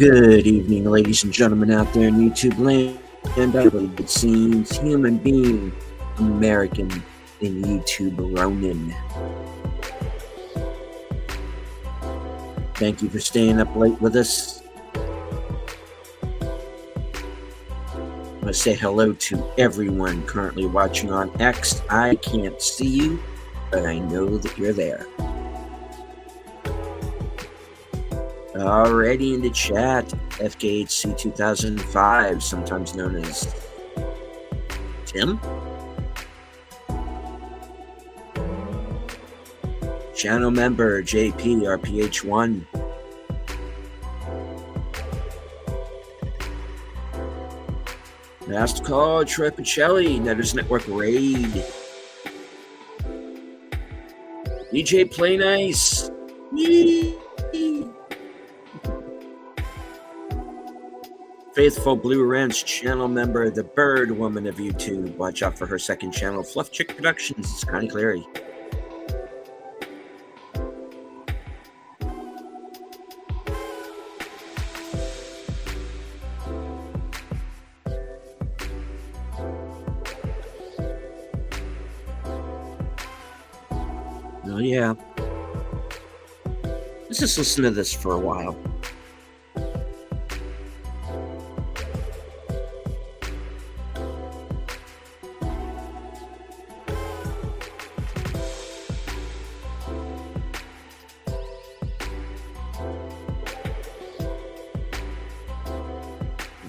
Good evening, ladies and gentlemen out there in YouTube land, and it seems human being, American in YouTube Ronin. Thank you for staying up late with us. I want to say hello to everyone currently watching on X. I can't see you, but I know that you're there. Already in the chat, FKHC 2005, sometimes known as Tim. Channel member JP RPH1. Last call, Troy Pacelli, Netters Network Raid. DJ Play Nice. Yee. Faithful Blue Ranch channel member, the Bird Woman of YouTube. Watch out for her second channel, Fluff Chick Productions. It's Connie Clary. Oh yeah. Let's just listen to this for a while.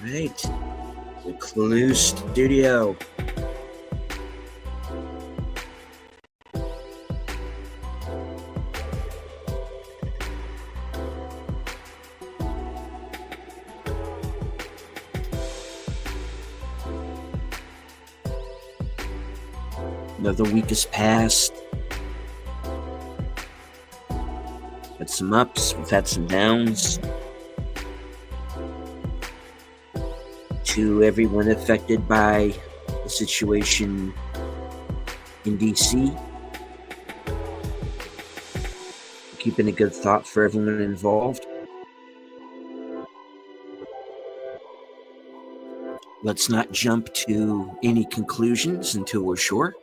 Right, the Clue Studio. Another week has passed. Had some ups, we've had some downs. To everyone affected by the situation in DC, keeping a good thought for everyone involved. Let's not jump to any conclusions until we're sure.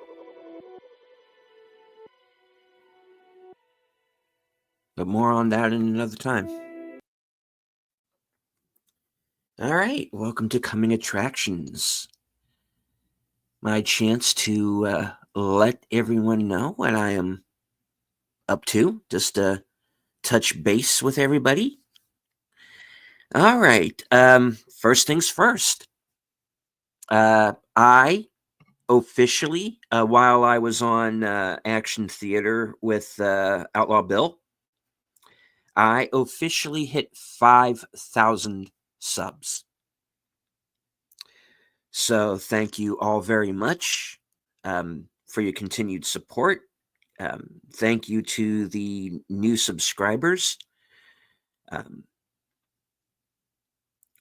But more on that in another time. All right, welcome to Coming Attractions. My chance to let everyone know what I am up to, just to touch base with everybody. All right, first things first. I officially, while I was on Action Theater with Outlaw Bill, I officially hit 5,000 subs. So thank you all very much for your continued support. Thank you to the new subscribers.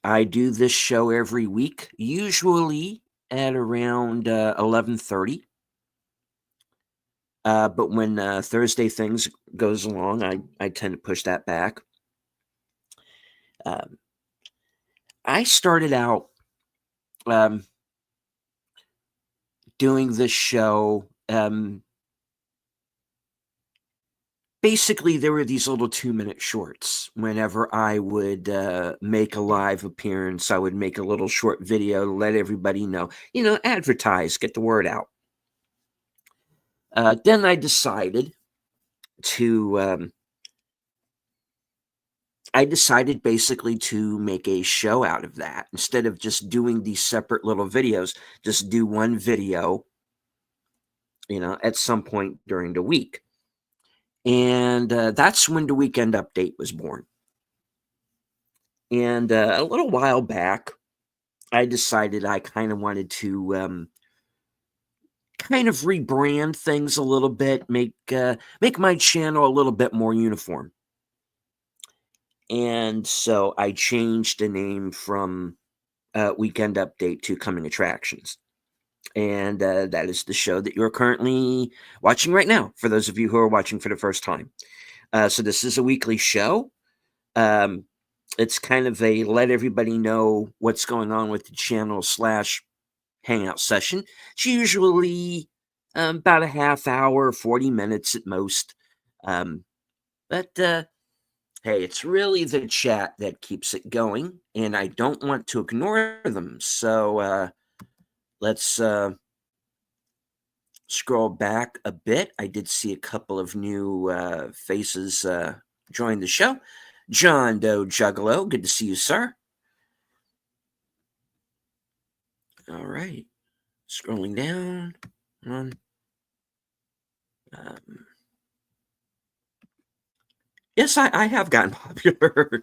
I do this show every week, usually at around 11:30. But when Thursday things goes along, I tend to push that back. I started out doing this show. Basically, there were these little 2-minute shorts. Whenever I would make a live appearance, I would make a little short video to let everybody know, advertise, get the word out. Then I decided to basically to make a show out of that. Instead of just doing these separate little videos, just do one video, at some point during the week. And that's when the Weekend Update was born. And a little while back, I decided I kind of wanted to kind of rebrand things a little bit, make my channel a little bit more uniform. And so I changed the name from Weekend Update to Coming Attractions. And that is the show that you're currently watching right now, for those of you who are watching for the first time. So this is a weekly show. It's kind of a let everybody know what's going on with the channel slash hangout session. It's usually about a half hour, 40 minutes at most. But hey, it's really the chat that keeps it going, and I don't want to ignore them. So let's scroll back a bit. I did see a couple of new faces join the show. John Doe Juggalo, good to see you, sir. All right, scrolling down. On. Um, yes, I have gotten popular.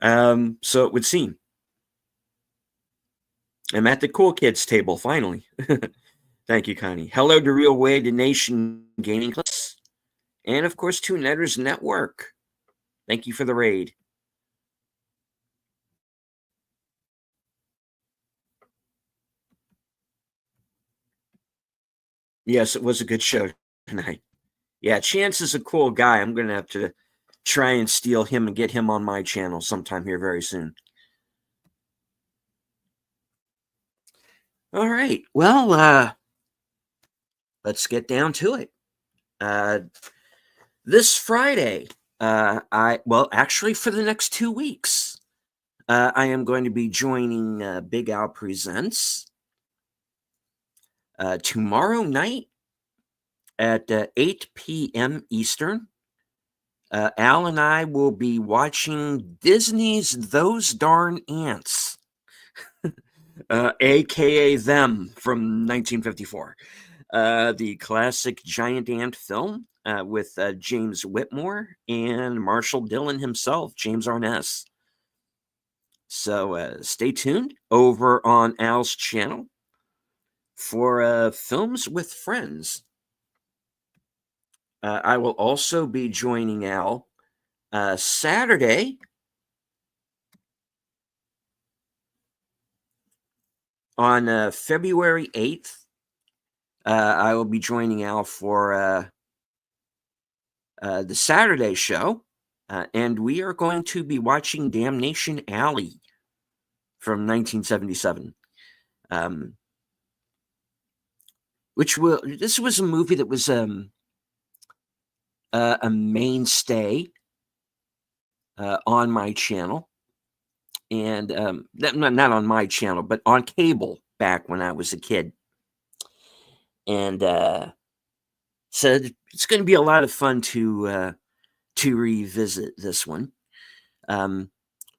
So it would seem. I'm at the cool kids table finally. Thank you, Connie. Hello to Real Way to Nation Gaming Clips. And of course, to Netters Network. Thank you for the raid. Yes, it was a good show tonight. Yeah, Chance is a cool guy. I'm going to have to try and steal him and get him on my channel sometime here very soon. All right. Well, let's get down to it. This Friday, actually for the next 2 weeks, I am going to be joining Big Al Presents tomorrow night at 8 p.m. Eastern. Al and I will be watching Disney's Those Darn Ants, aka Them from 1954. The classic giant ant film with James Whitmore and Marshall Dillon himself, James Arness. So stay tuned over on Al's channel for Films with Friends. I will also be joining Al Saturday on February 8th. I will be joining Al for the Saturday show, and we are going to be watching Damnation Alley from 1977. This was a movie that was a mainstay on my channel, and not on my channel, but on cable back when I was a kid. And so it's going to be a lot of fun to revisit this one.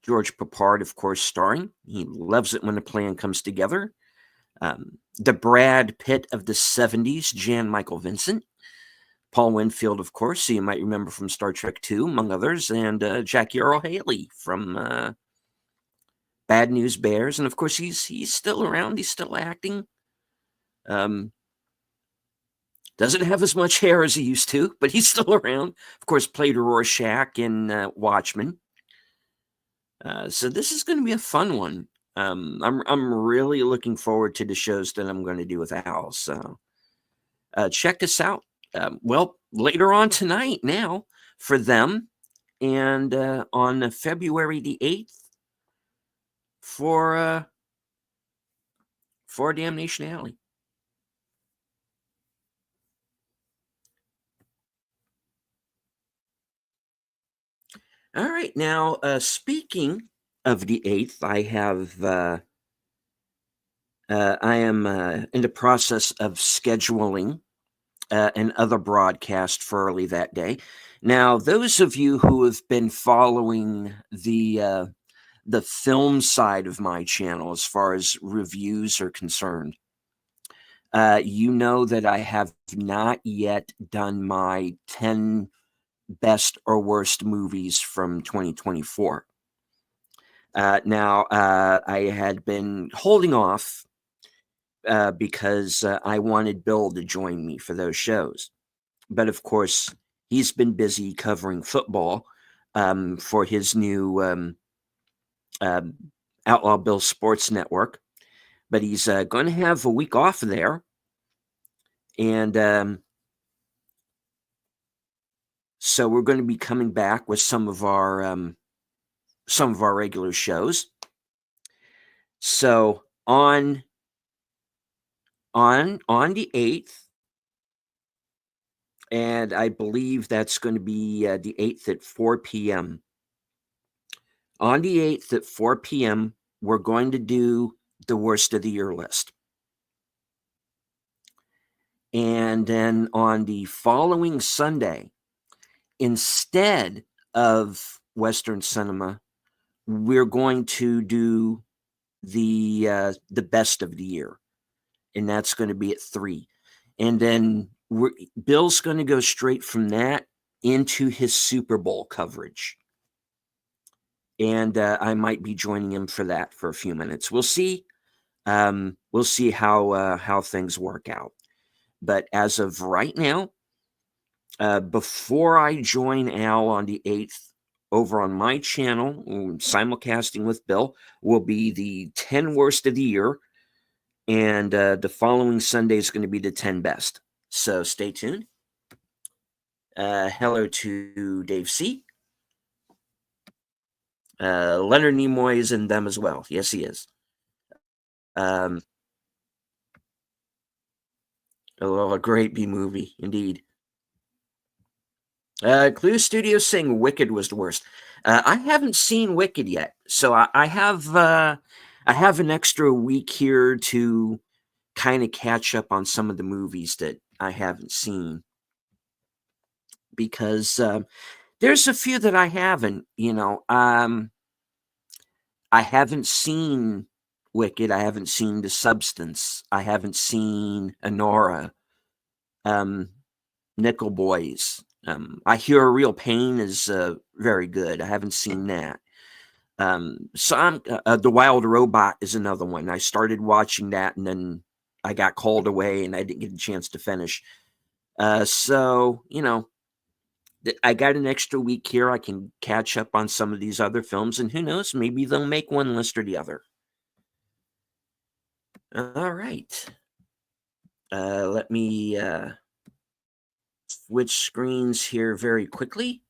George Peppard, of course, starring. He loves it when a plan comes together. The Brad Pitt of the 70s, Jan Michael Vincent. Paul Winfield, of course, who you might remember from Star Trek II, among others, and Jackie Earle Haley from Bad News Bears. And of course, he's still around. He's still acting. Doesn't have as much hair as he used to, but he's still around. Of course, played Rorschach in Watchmen. So this is going to be a fun one. I'm really looking forward to the shows that I'm going to do with Al. So check us out. Later on tonight now for them, and on February the 8th for Damnation Alley. All right, now speaking of the 8th, I am in the process of scheduling another broadcast for early that day. Now, those of you who have been following the film side of my channel as far as reviews are concerned, you know that I have not yet done my 10 best or worst movies from 2024. Now, I had been holding off because I wanted Bill to join me for those shows. But of course, he's been busy covering football for his new Outlaw Bill Sports Network. But he's going to have a week off there. And so we're going to be coming back with some of our some of our regular shows. So on the 8th, and I believe that's going to be the 8th at 4 p.m. On the 8th at 4 p.m., we're going to do the worst of the year list. And then on the following Sunday, instead of Western cinema, we're going to do the best of the year, and that's going to be at 3. And then Bill's going to go straight from that into his Super Bowl coverage. And I might be joining him for that for a few minutes. We'll see. We'll see how things work out. But as of right now, before I join Al on the 8th, over on my channel, simulcasting with Bill, will be the 10 worst of the year. And the following Sunday is going to be the 10 best. So stay tuned. Hello to Dave C. Leonard Nimoy is in them as well. Yes, he is. A great B movie, indeed. Clue Studios saying Wicked was the worst. I haven't seen Wicked yet, so I have an extra week here to kind of catch up on some of the movies that I haven't seen, because there's a few that I haven't. I haven't seen Wicked. I haven't seen The Substance. I haven't seen Anora. Nickel Boys. I hear A Real Pain is very good. I haven't seen that. So The Wild Robot is another one. I started watching that, and then I got called away, and I didn't get a chance to finish. So I got an extra week here. I can catch up on some of these other films, and who knows, maybe they'll make one list or the other. All right. Let me switch screens here very quickly,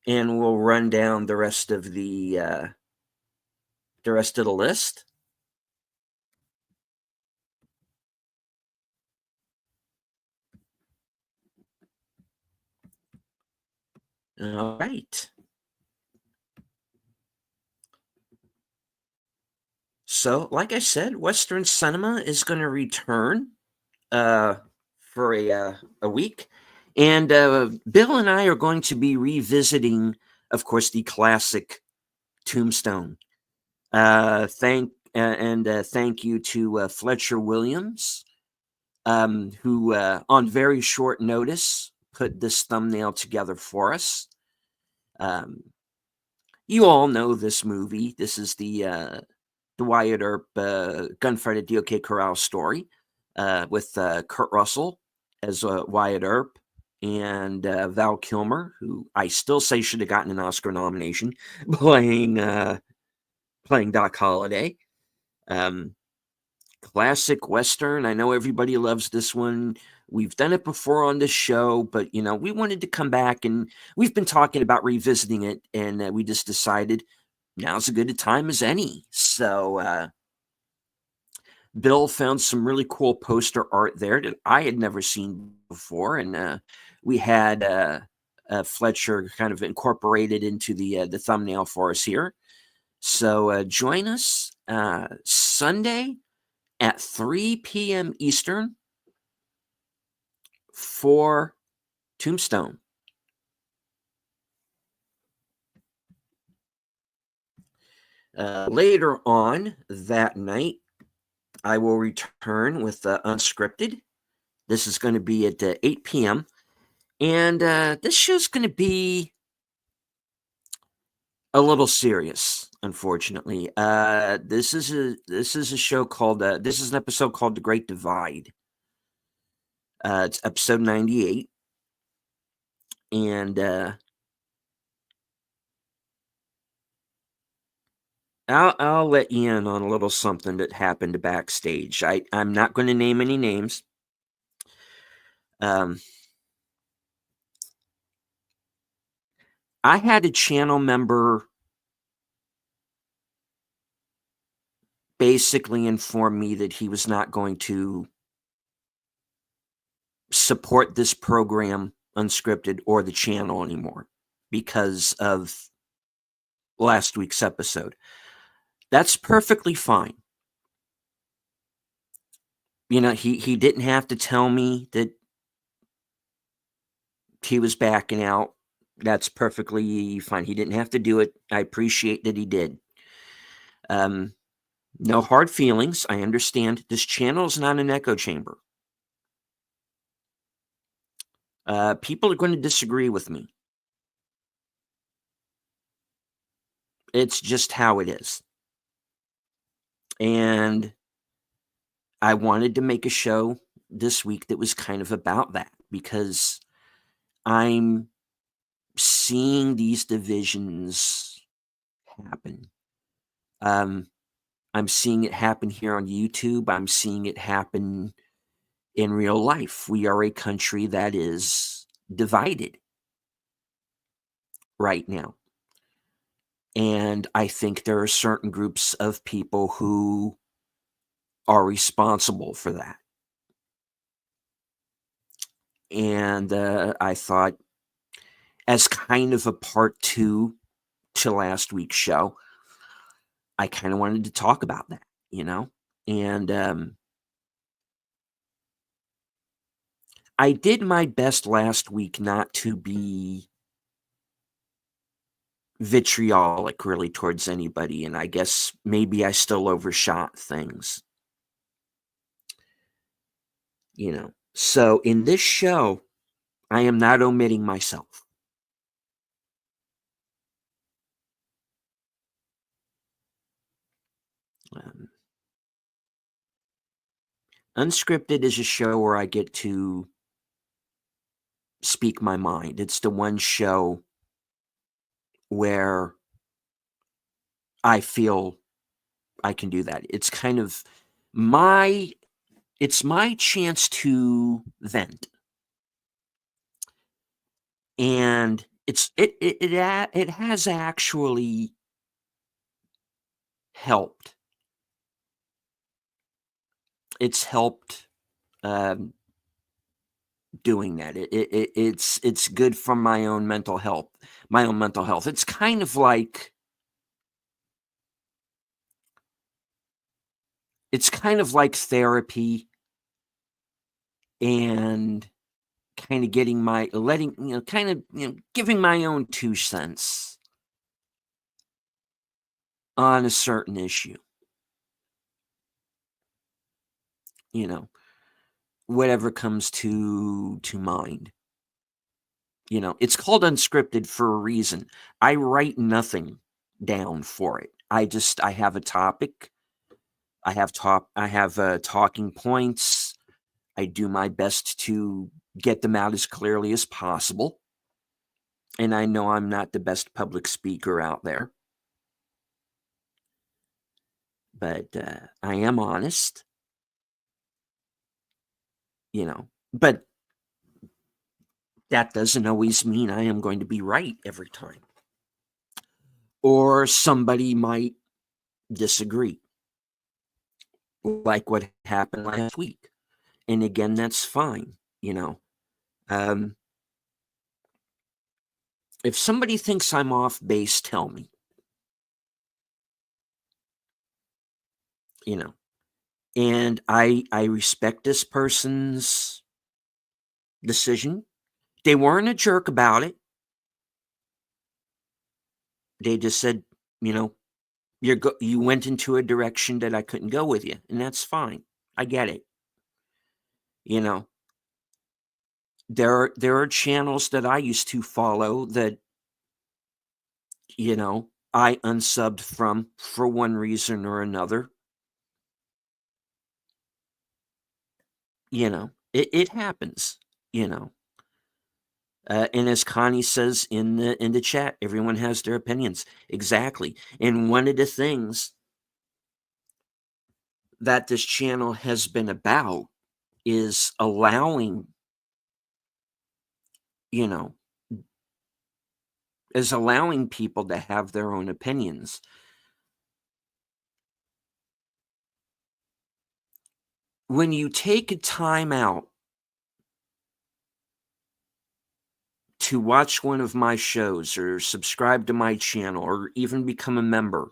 and we'll run down the rest of the list. All right. So, like I said, Western cinema is going to return for a week, and Bill and I are going to be revisiting, of course, the classic Tombstone. Thank you to Fletcher Williams, who on very short notice put this thumbnail together for us. You all know this movie. This is the Wyatt Earp Gunfight at the Corral story, with Kurt Russell as Wyatt Earp, and Val Kilmer, who I still say should have gotten an Oscar nomination, playing Doc Holliday. Classic Western. I know everybody loves this one. We've done it before on this show, but we wanted to come back, and we've been talking about revisiting it, and we just decided now's as good a time as any. So Bill found some really cool poster art there that I had never seen before, and we had Fletcher kind of incorporated into the thumbnail for us here. So join us Sunday at 3 p.m. Eastern for Tombstone. Later on that night, I will return with Unscripted. This is going to be at 8 p.m. And this show's going to be a little serious, unfortunately. This is a show called this is an episode called The Great Divide. It's episode 98, and I'll let you in on a little something that happened backstage. I'm not going to name any names. I had a channel member basically informed me that he was not going to support this program, Unscripted, or the channel anymore because of last week's episode. That's perfectly fine. He didn't have to tell me that he was backing out. That's perfectly fine. He didn't have to do it. I appreciate that he did. No hard feelings. I understand. This channel is not an echo chamber. People are going to disagree with me. It's just how it is. And I wanted to make a show this week that was kind of about that, because I'm seeing these divisions happen. I'm seeing it happen here on YouTube. I'm seeing it happen in real life. We are a country that is divided right now. And I think there are certain groups of people who are responsible for that. And I thought, as kind of a part 2 to last week's show, I kind of wanted to talk about that, And I did my best last week not to be vitriolic really towards anybody, and I guess maybe I still overshot things. So in this show, I am not omitting myself. Unscripted is a show where I get to speak my mind. It's the one show where I feel I can do that. It's kind of my chance to vent. And it has actually helped. It's helped doing that. It's good for my own mental health. It's kind of like therapy, and kind of giving my own 2 cents on a certain issue. Whatever comes to mind. It's called Unscripted for a reason. I write nothing down for it. I have a topic. I have talking points. I do my best to get them out as clearly as possible. And I know I'm not the best public speaker out there. But I am honest. But that doesn't always mean I am going to be right every time. Or somebody might disagree, like what happened last week. And again, that's fine. If somebody thinks I'm off base, tell me. And I respect this person's decision. They weren't a jerk about it. They just said, you went into a direction that I couldn't go with you, and that's fine. I get it. There are channels that I used to follow that I unsubbed from for one reason or another. It happens. And as Connie says in the chat, everyone has their opinions. Exactly. And one of the things that this channel has been about is allowing people to have their own opinions. when you take a time out to watch one of my shows or subscribe to my channel or even become a member,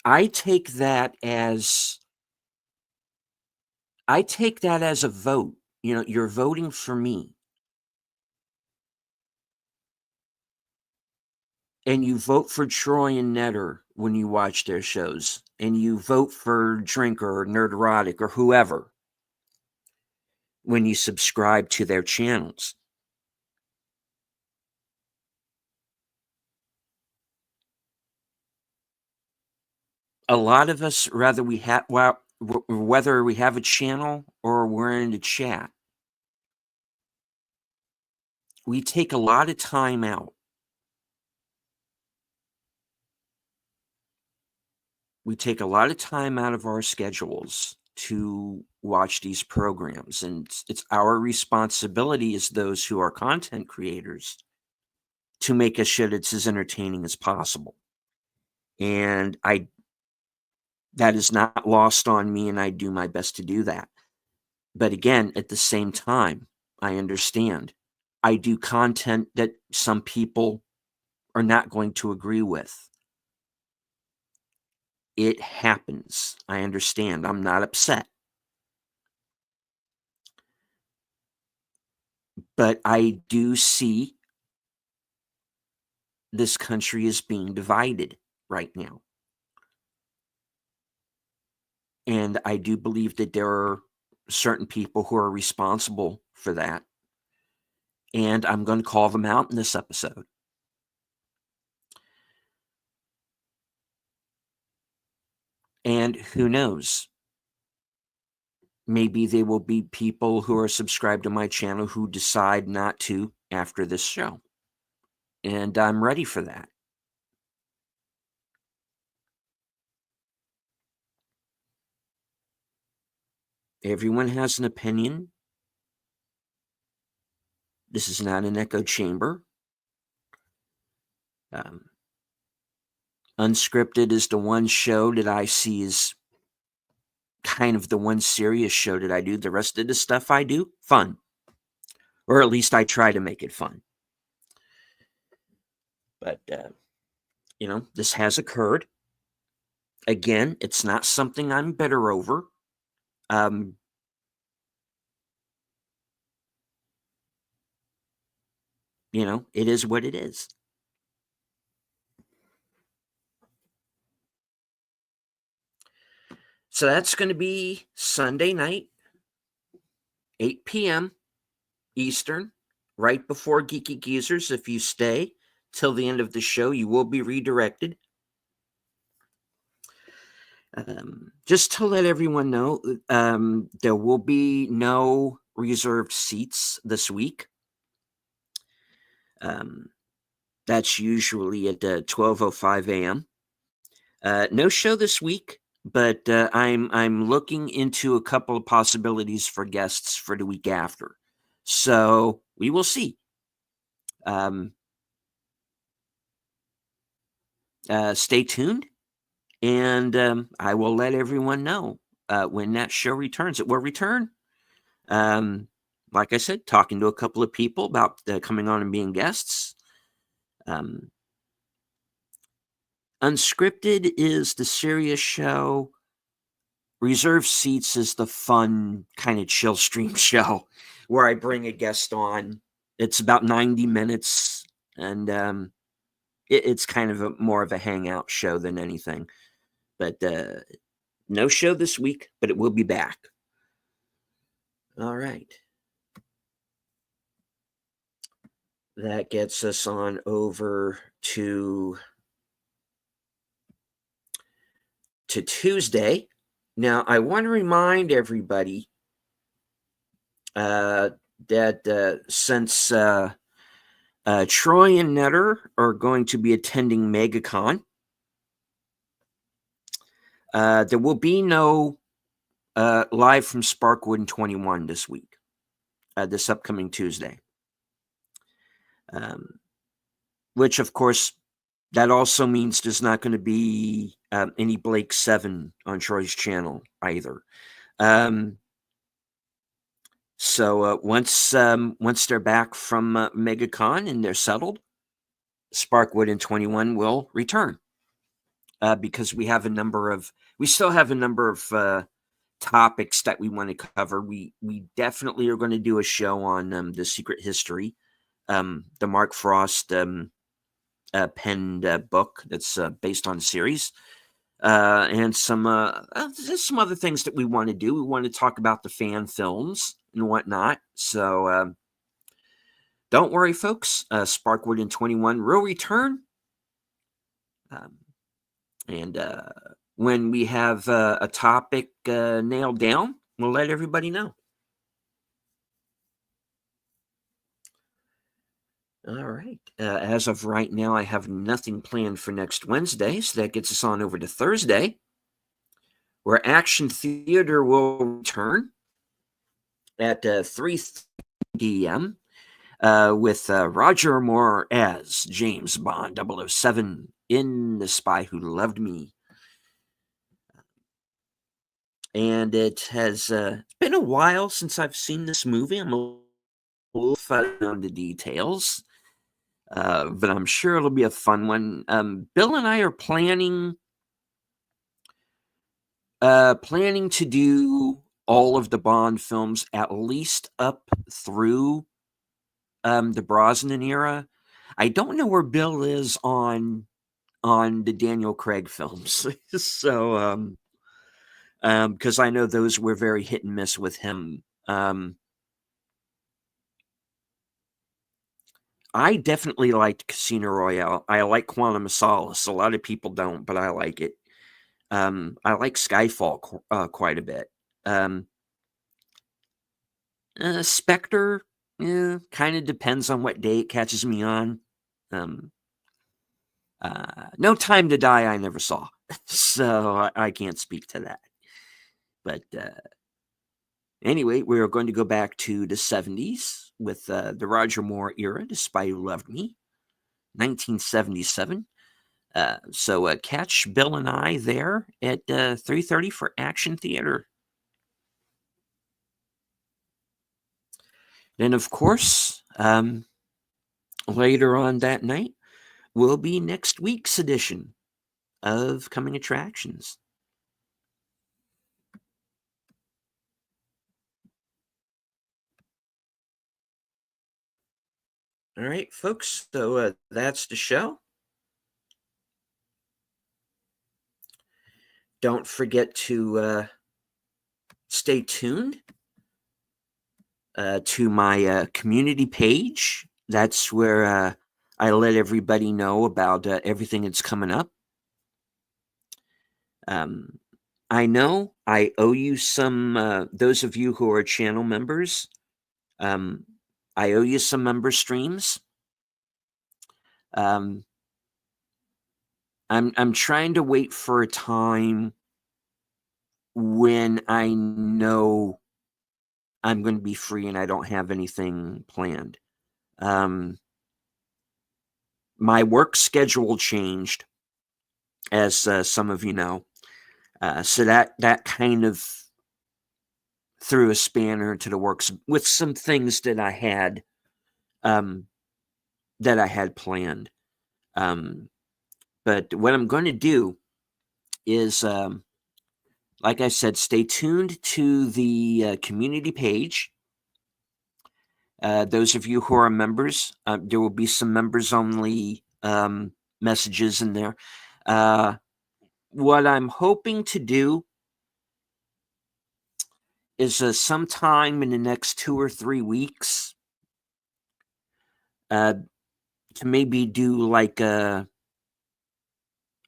I take that as a vote. You know, you're voting for me. And you vote for Troy and Netter when you watch their shows. And you vote for Drinker or Nerderotic or whoever when you subscribe to their channels. A lot of us, whether we have a channel or we're in the chat, we take a lot of time out. We take a lot of time out of our schedules to watch these programs, and it's our responsibility as those who are content creators to make a show that's as entertaining as possible. And that is not lost on me, and I do my best to do that. But again, at the same time, I understand I do content that some people are not going to agree with. It happens. I understand. I'm not upset. But I do see this country is being divided right now. And I do believe that there are certain people who are responsible for that. And I'm going to call them out in this episode. And who knows? Maybe there will be people who are subscribed to my channel who decide not to after this show. And I'm ready for that. Everyone has an opinion. This is not an echo chamber. Unscripted is the one show that I see as kind of the one serious show that I do. The rest of the stuff I do, fun. Or at least I try to make it fun. But, this has occurred. Again, it's not something I'm bitter over. It is what it is. So that's going to be Sunday night, 8 p.m. Eastern, right before Geeky Geezers. If you stay till the end of the show, you will be redirected. Just to let everyone know, there will be no reserved seats this week. That's usually at 12:05 a.m. No show this week, but I'm looking into a couple of possibilities for guests for the week after. So we will see. Stay tuned, and I will let everyone know when that show returns. It will return. Like I said, talking to a couple of people about coming on and being guests. Unscripted is the serious show. Reserved Seats is the fun kind of chill stream show where I bring a guest on. It's about 90 minutes, and it's kind of more of a hangout show than anything. But no show this week, but it will be back. All right. That gets us on over to Tuesday. Now, I want to remind everybody that since Troy and Netter are going to be attending MegaCon, there will be no live from Sparkwood 21 this week, this upcoming Tuesday. Which, of course, that also means there's not going to be any Blake 7 on Troy's channel either. So once they're back from MegaCon and they're settled, Sparkwood and 21 will return because we still have a number of topics that we want to cover. We definitely are going to do a show on the Secret History, the Mark Frost penned book that's based on a series. And there's some other things that we want to do. We want to talk about the fan films and whatnot. So don't worry, folks. Sparkwood and 21 will return. And when we have a topic nailed down, we'll let everybody know. All right. As of right now, I have nothing planned for next Wednesday, so that gets us on over to Thursday, where Action Theater will return at 3 p.m. With Roger Moore as James Bond 007 in The Spy Who Loved Me. And it has been a while since I've seen this movie. I'm a little fuzzy on the details, but I'm sure it'll be a fun one. Bill and I are planning to do all of the Bond films at least up through the Brosnan era. I don't know where Bill is on the Daniel Craig films, so because I know those were very hit and miss with him. I definitely liked Casino Royale. I like Quantum of Solace. A lot of people don't, but I like it. I like Skyfall quite a bit. Spectre, kind of depends on what day it catches me on. No Time to Die I never saw, so I can't speak to that. But anyway, we're going to go back to the 70s with the Roger Moore era, The Spy Who Loved Me, 1977. So catch Bill and I there at 3:30 for Action Theater. Then, of course, later on that night will be next week's edition of Coming Attractions. All right, folks, so that's the show. Don't forget to stay tuned to my community page. That's where I let everybody know about everything that's coming up. I know I owe you some, those of you who are channel members, I owe you some member streams. I'm trying to wait for a time when I know I'm going to be free and I don't have anything planned. My work schedule changed, as some of you know, so that kind of threw a spanner into the works with some things that I had planned. But what I'm going to do is, like I said, stay tuned to the community page. Those of you who are members, there will be some members only messages in there. What I'm hoping to do is sometime in the next 2 or 3 weeks to maybe do like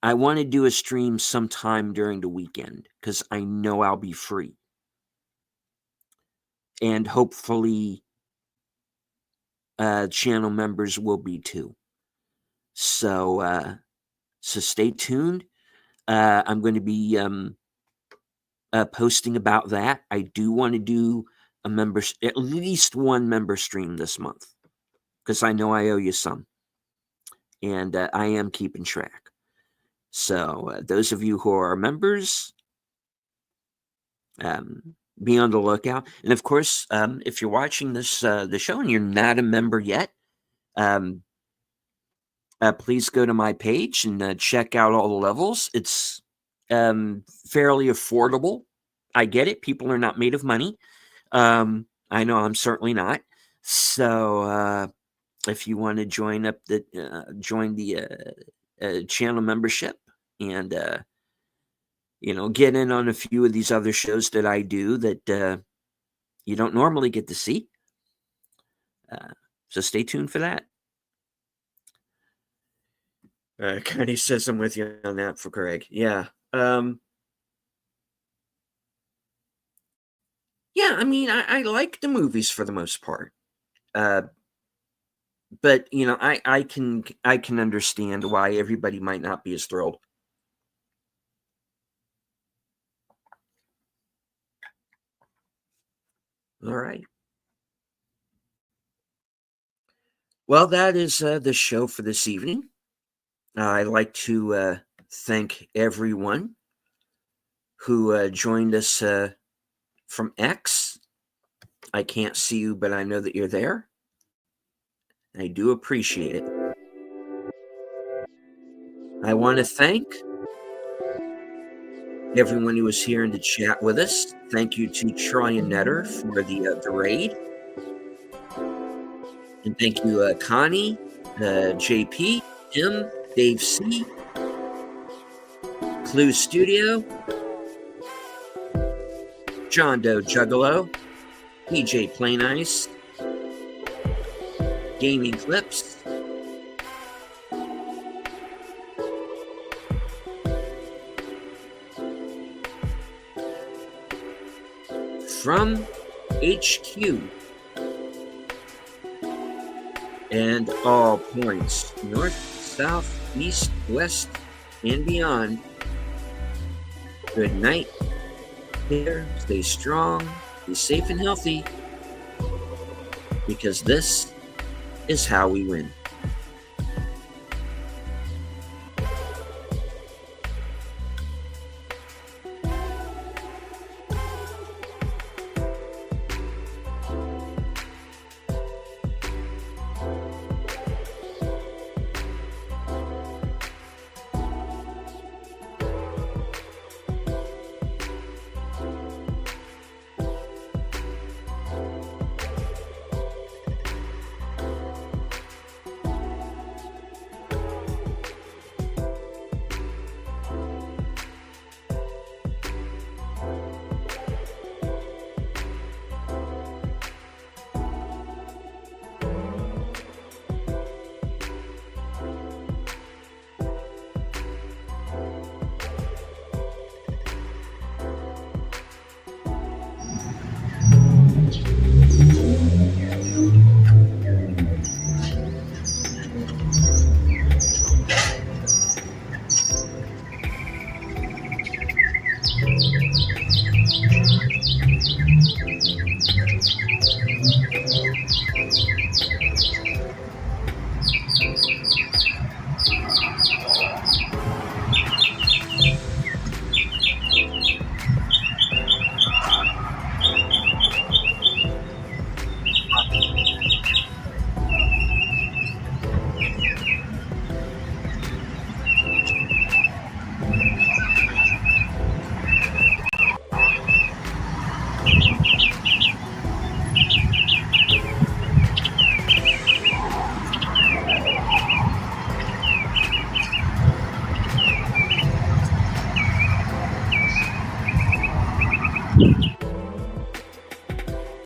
I want to do a stream sometime during the weekend because I know I'll be free. And hopefully channel members will be too. So stay tuned. I'm going to be posting about that. I do want to do at least one member stream this month because I know I owe you some, and I am keeping track. So those of you who are members, be on the lookout. And of course, if you're watching this the show and you're not a member yet, please go to my page and check out all the levels. It's fairly affordable. I get it. People are not made of money. I know I'm certainly not. So if you want to join the channel membership and get in on a few of these other shows that I do that you don't normally get to see, so stay tuned for that. Connie says I'm with you on that for Craig. Yeah. Yeah, I mean, I like the movies for the most part. But I can understand why everybody might not be as thrilled. All right. Well, that is the show for this evening. I'd like to thank everyone who joined us from X. I can't see you, but I know that you're there. I do appreciate it. I want to thank everyone who was here in the chat with us. Thank you to Troy and Netter for the raid. And thank you, Connie, JP, Tim, Dave C, Clue Studio, John Doe Juggalo, PJ Plain Ice, Gaming Clips, from HQ and all points, north, south, east, west, and beyond. Good night. Here, stay strong, be safe and healthy, because this is how we win.